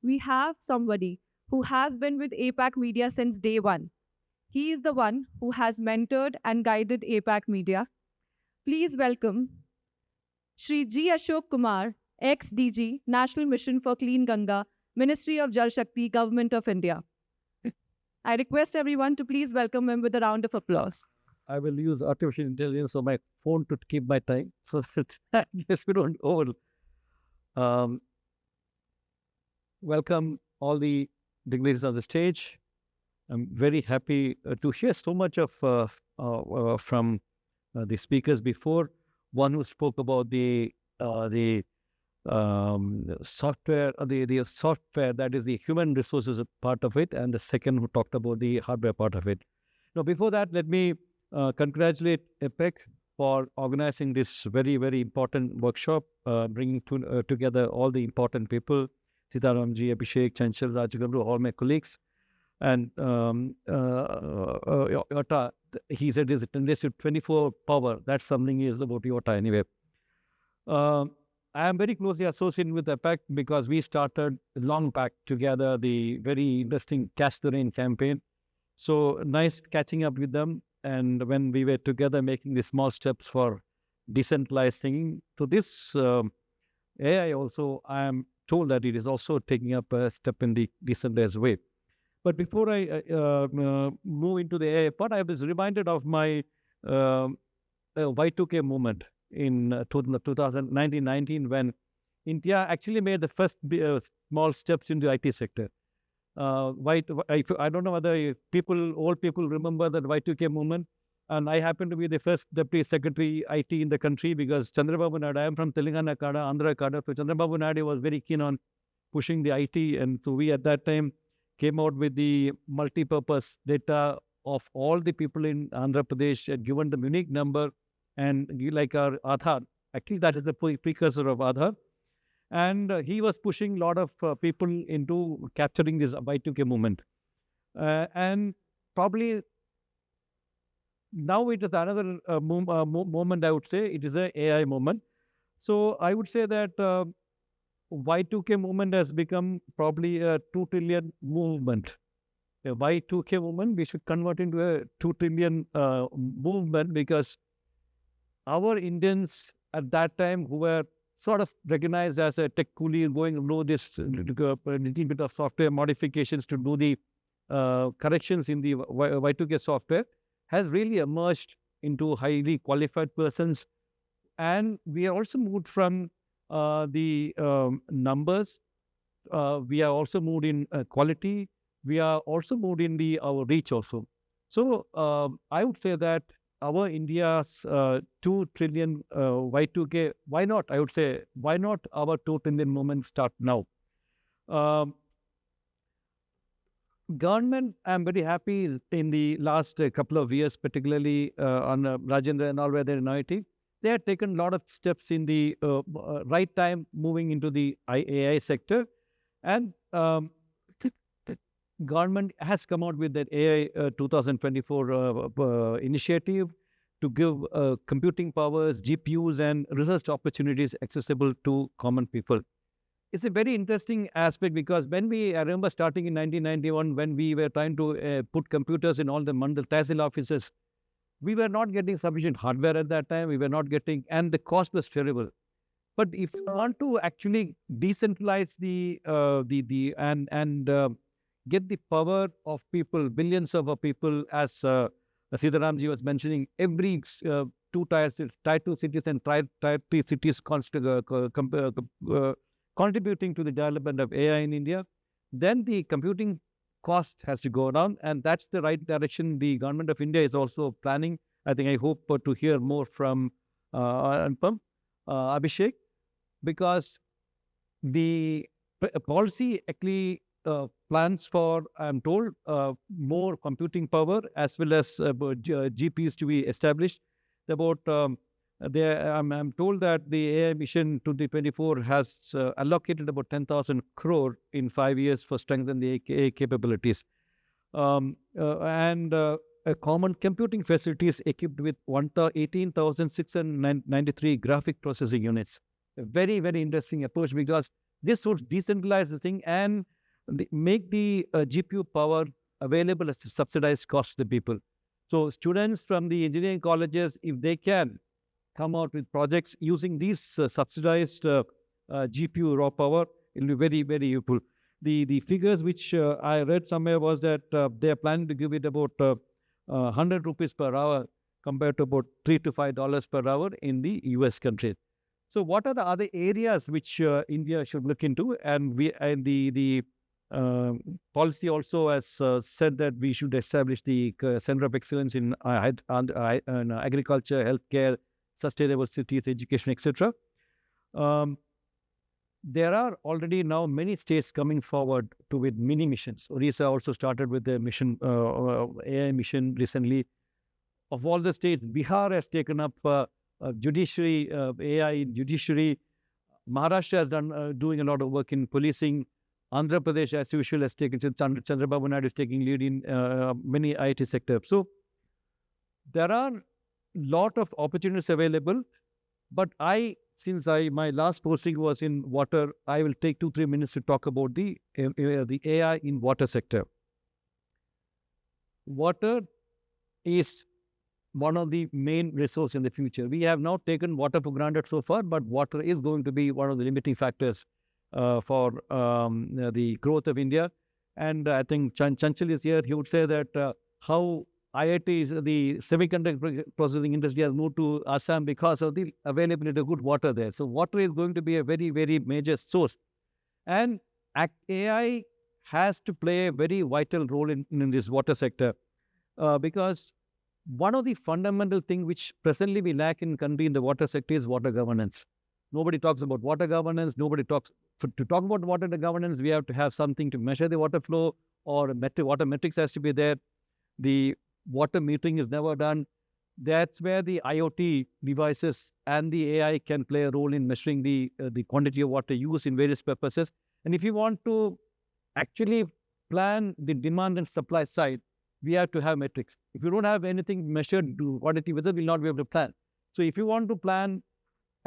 we have somebody who has been with APAC Media since day one. He is the one who has mentored and guided APAC Media. Please welcome Shri G. Asok Kumar, ex-DG, National Mission for Clean Ganga, Ministry of Jal Shakti, Government of India. I request everyone to please welcome him with a round of applause. I will use artificial intelligence on my phone to keep my time, so that yes, we don't over. Welcome all the dignitaries on the stage. I'm very happy to hear so much of from the speakers before. One who spoke about the software, the software, that is the human resources part of it, and the second who talked about the hardware part of it. Now, before that, let me congratulate APAC for organizing this very, very important workshop, bringing together all the important people, Sitaramji, Abhishek, Chanchal, Rajaguru, all my colleagues. And Yota, he said is 10 days to 24 power. That's something is about Yota anyway. I am very closely associated with APAC because we started long back together the very interesting Catch the Rain campaign. So nice catching up with them. And when we were together making the small steps for decentralized singing, to this AI also, I am told that it is also taking up a step in the decentralized way. But before I move into the AI part, I was reminded of my Y2K movement in 2019 when India actually made the first small steps in the IT sector. I don't know whether old people remember that Y2K movement. And I happen to be the first Deputy Secretary IT in the country because Chandrababu Naidu, I am from Telangana Kada, Andhra Kada. So Chandrababu Naidu was very keen on pushing the IT. And so we at that time came out with the multi-purpose data of all the people in Andhra Pradesh, given the unique number, and like our Aadhaar. Actually, that is the precursor of Aadhaar. And he was pushing a lot of people into capturing this Y2K movement. And probably now it is another moment, I would say. It is an AI moment. So I would say that Y2K movement has become probably a 2 trillion movement. A Y2K movement, we should convert into a 2 trillion movement because our Indians at that time who were sort of recognized as a tech coolie going to know this little bit of software modifications to do the corrections in the Y2K software has really emerged into highly qualified persons. And we are also moved from the numbers. We are also moved in quality. We are also moved in our reach also. So I would say that our India's 2 trillion Y2K, why not? I would say, why not our 2 trillion movement start now? Government, I'm very happy in the last couple of years, particularly on Rajendra and all where they're in IT, they have taken a lot of steps in the right time moving into the AI sector. And government has come out with that AI 2024 initiative to give computing powers, GPUs, and research opportunities accessible to common people. It's a very interesting aspect because I remember starting in 1991, when we were trying to put computers in all the mandal tehsil offices, we were not getting sufficient hardware at that time. We were not getting, and the cost was terrible. But if you want to actually decentralize get the power of people, billions of people, as Sitaramji was mentioning, every tier 2 cities and tier 3 cities contributing to the development of AI in India, then the computing cost has to go down, and that's the right direction the government of India is also planning. I hope to hear more from Abhishek, because the policy actually plans for, I'm told, more computing power as well as GPs to be established. I'm told that the AI mission 2024 has allocated about 10,000 crore in 5 years for strengthening the AI capabilities. And common computing facilities equipped with 18,693 graphic processing units. A very, very interesting approach because This would decentralize the thing and make the GPU power available at a subsidized cost to the people. So students from the engineering colleges, if they can come out with projects using these subsidized GPU raw power, it will be very, very useful. The figures which I read somewhere was that they are planning to give it about 100 rupees per hour compared to about $3 to $5 per hour in the US country. So what are the other areas which India should look into? And the policy also has said that we should establish the Center of Excellence in agriculture, healthcare, sustainable cities, education, etc. There are already now many states coming forward with mini missions. Orissa also started with the mission, AI mission recently. Of all the states, Bihar has taken up judiciary, AI in judiciary. Maharashtra has done doing a lot of work in policing. Andhra Pradesh, as usual, has taken, Chandrababu Naidu is taking lead in many IT sectors. So there are a lot of opportunities available, but since my last posting was in water, I will take 2-3 minutes to talk about the AI in water sector. Water is one of the main resources in the future. We have now taken water for granted so far, but water is going to be one of the limiting factors for the growth of India. And I think Chanchal is here. He would say that how IIT, the semiconductor processing industry, has moved to Assam because of the availability of good water there. So water is going to be a very, very major source. And AI has to play a very vital role in this water sector because one of the fundamental things which presently we lack in country in the water sector is water governance. Nobody talks about water governance. Nobody talks. To talk about water governance, we have to have something to measure the water flow, or water metrics has to be there. The water metering is never done. That's where the IoT devices and the AI can play a role in measuring the quantity of water used in various purposes. And if you want to actually plan the demand and supply side, we have to have metrics. If you don't have anything measured to quantity, whether we'll not be able to plan. So if you want to plan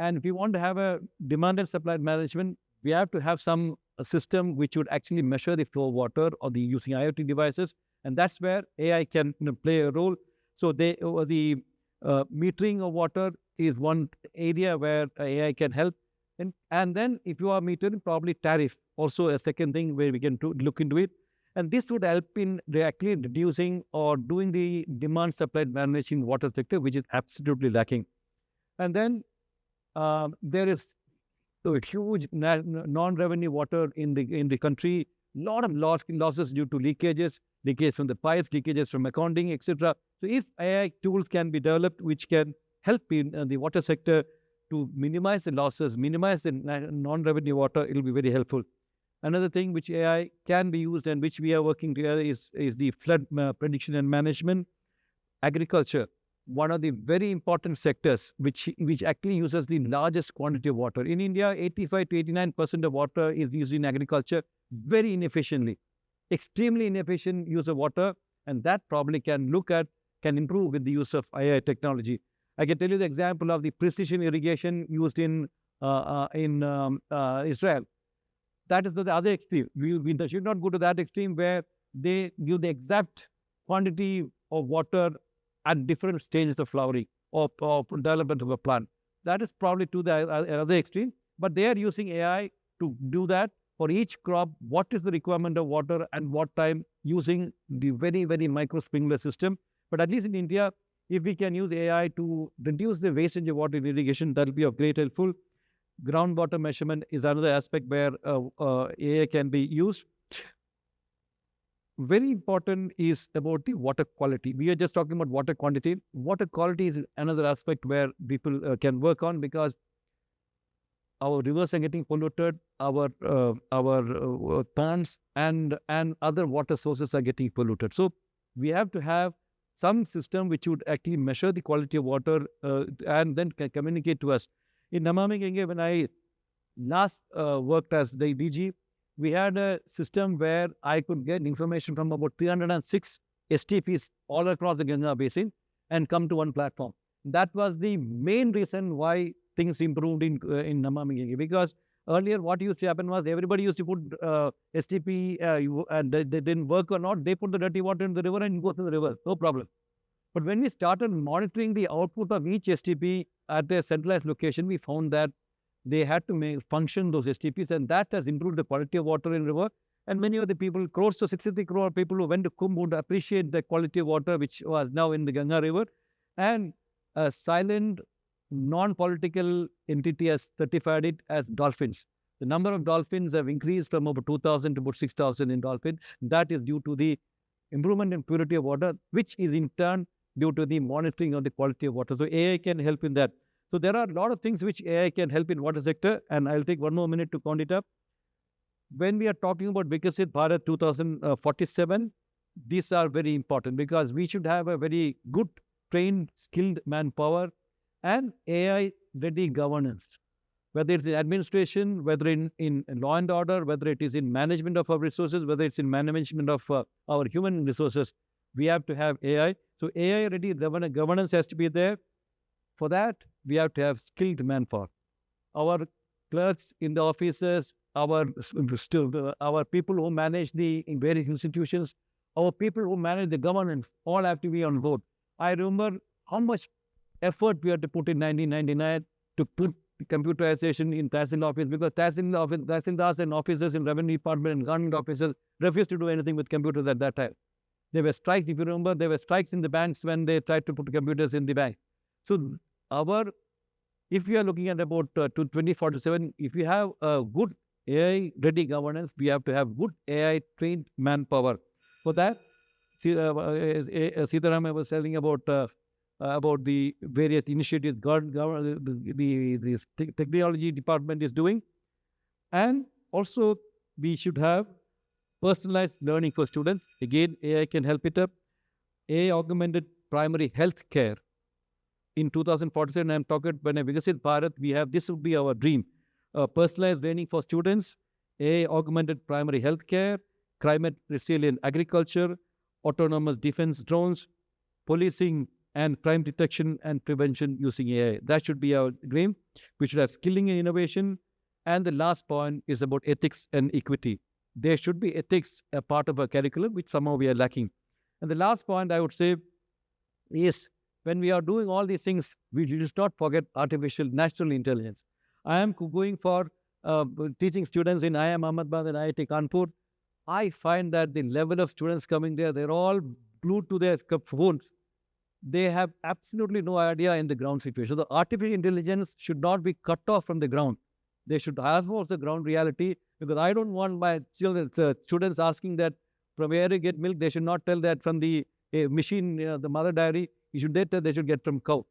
and if you want to have a demand and supply management, we have to have some system which would actually measure the flow of water or the using IoT devices. And that's where AI can play a role. So the metering of water is one area where AI can help. And then if you are metering, probably tariff, also a second thing where we can look into it. And this would help in actually reducing or doing the demand supply management in water sector, which is absolutely lacking. And then there is a huge non-revenue water in the country. Lot of losses due to leakage from the pipes, leakages from accounting, etc. So if AI tools can be developed which can help in the water sector to minimize the losses, minimize the non-revenue water, it will be very helpful. Another thing which AI can be used and which we are working together is the flood prediction and management. Agriculture, one of the very important sectors which actually uses the largest quantity of water. In India, 85 to 89% of water is used in agriculture very inefficiently. Extremely inefficient use of water, and that probably can improve with the use of AI technology. I can tell you the example of the precision irrigation used in Israel. That is the other extreme. We should not go to that extreme where they give the exact quantity of water at different stages of flowering or development of a plant. That is probably to the other extreme. But they are using AI to do that for each crop. What is the requirement of water and what time, using the very, very micro sprinkler system. But at least in India, if we can use AI to reduce the wastage of water in irrigation, that will be of great helpful. Groundwater measurement is another aspect where AI can be used. Very important is about the water quality. We are just talking about water quantity. Water quality is another aspect where people can work on, because our rivers are getting polluted, our ponds and other water sources are getting polluted. So we have to have some system which would actually measure the quality of water and then can communicate to us. In Namami Gange, when I last worked as the DG, we had a system where I could get information from about 306 STPs all across the Ganga basin and come to one platform. That was the main reason why things improved in Namami Gange, because Earlier, what used to happen was everybody used to put STP and they didn't work or not. They put the dirty water in the river and go to the river, no problem. But when we started monitoring the output of each STP at a centralized location, we found that they had to function those STPs, and that has improved the quality of water in river. And many of the people, close to 63 crore people who went to Kumbh would appreciate the quality of water which was now in the Ganga river. And a silent, non-political entity has certified it as dolphins. The number of dolphins have increased from over 2,000 to about 6,000 in dolphin. That is due to the improvement in purity of water, which is in turn due to the monitoring of the quality of water. So AI can help in that. So there are a lot of things which AI can help in water sector, and I'll take one more minute to count it up. When we are talking about Viksit Bharat 2047, these are very important because we should have a very good, trained, skilled manpower and AI-ready governance. Whether it's in administration, whether in law and order, whether it is in management of our resources, whether it's in management of our human resources, we have to have AI. So AI-ready governance has to be there. For that, we have to have skilled manpower. Our clerks in the offices, our people who manage in various institutions, our people who manage the governance, all have to be on board. I remember how much effort we had to put in 1999 to put computerization in Tehsil office, because Tehsildars and officers in revenue department and government officers refused to do anything with computers at that time. There were strikes, if you remember, there were strikes in the banks when they tried to put computers in the bank. So if we are looking at about to 2047, if we have a good AI-ready governance, we have to have good AI-trained manpower. For that, Sitaram was telling about the various initiatives the technology department is doing. And also, we should have personalized learning for students. Again, AI can help it up. AI-augmented primary health care. In 2047, I'm talking when I Viksit Bharat, this will be our dream. Personalized learning for students, AI-augmented primary health care, climate-resilient agriculture, autonomous defense drones, policing and crime detection and prevention using AI. That should be our dream. We should have skilling and innovation. And the last point is about ethics and equity. There should be ethics a part of our curriculum, which somehow we are lacking. And the last point I would say is, when we are doing all these things, we should not forget artificial natural intelligence. I am going for teaching students in IIM Ahmedabad and IIT Kanpur. I find that the level of students coming there, they're all glued to their phones. They have absolutely no idea in the ground situation. The artificial intelligence should not be cut off from the ground. They should have also the ground reality, because I don't want my students asking that from where you get milk. They should not tell that from the machine, the mother dairy. They should get from cow.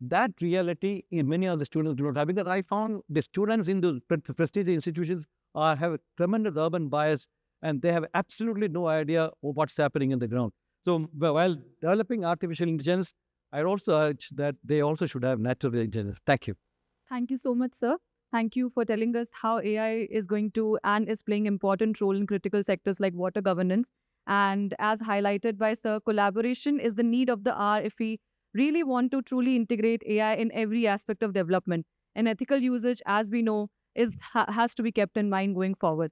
That reality in many of the students do not have, because I found the students in the prestigious institutions have a tremendous urban bias, and they have absolutely no idea of what's happening in the ground. So while developing artificial intelligence, I also urge that they also should have natural intelligence. Thank you. Thank you so much, sir. Thank you for telling us how AI is going to and is playing important role in critical sectors like water governance. And as highlighted by sir, collaboration is the need of the hour if we really want to truly integrate AI in every aspect of development. And ethical usage, as we know, has to be kept in mind going forward.